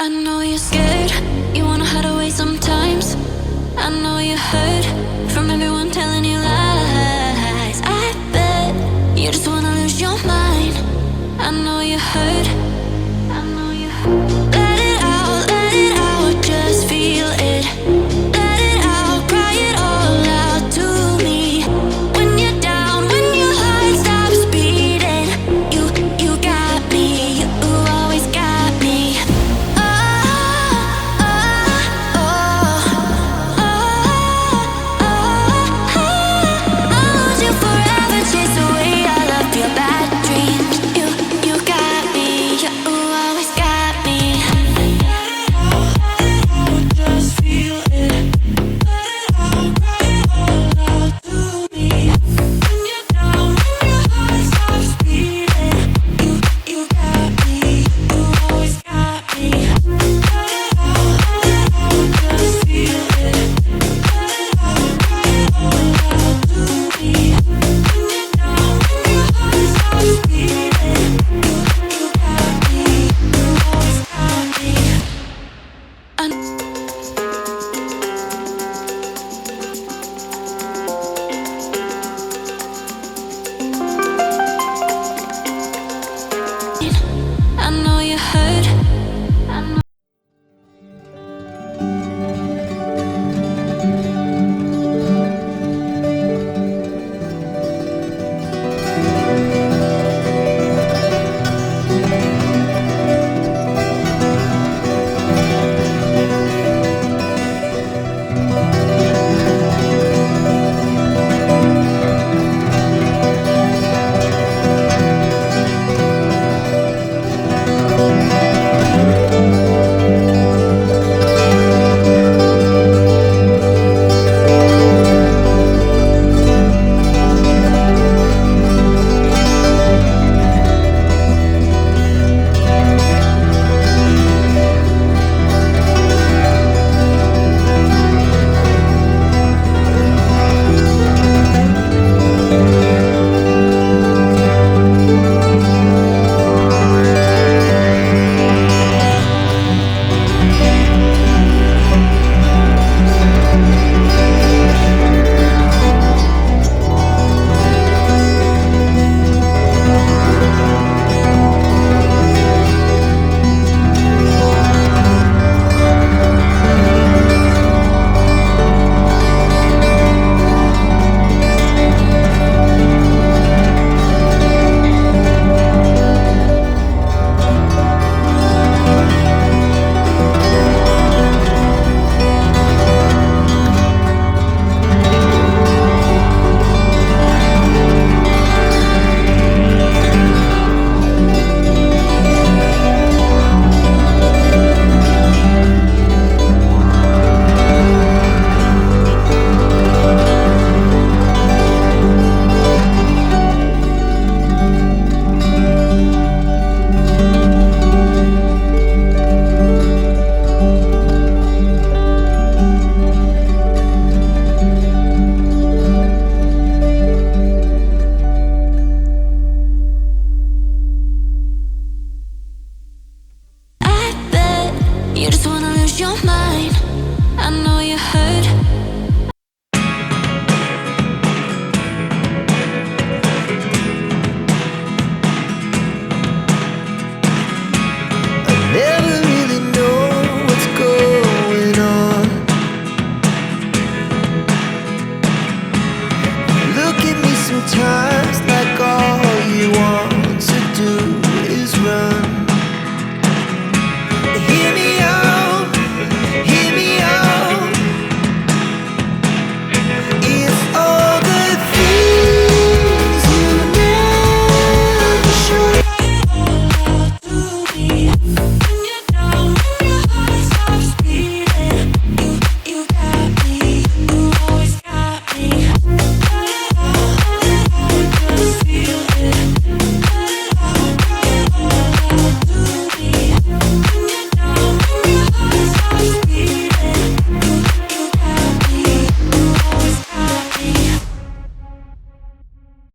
I know you're scared, you wanna hide away sometimes. I know you hurt from everyone telling you lies. I bet you just wanna lose your mind. I know you hurt, I know you hurt. Let it out, just feel it. Let it out, cry it all out to me. When you're down, when your heart stops beating, you got me, you always got me. Oh, oh, oh, oh, oh, oh. I'll lose you forever, chase away all of your bad dreams. You got me, you always got me. Just feel it. Let it out, cry it all out to me. When you're down, when your heart stops beating, you got me, you always got me. Let it out, just feel it. Let it out, cry it all out to me. When you're down, when your heart stops beating, you got me, you always got me. I know you hurt. I know. I bet you just wanna lose your mind. I know you hurt. Never really know what's going on. Look at me sometimes like all you want to do is run.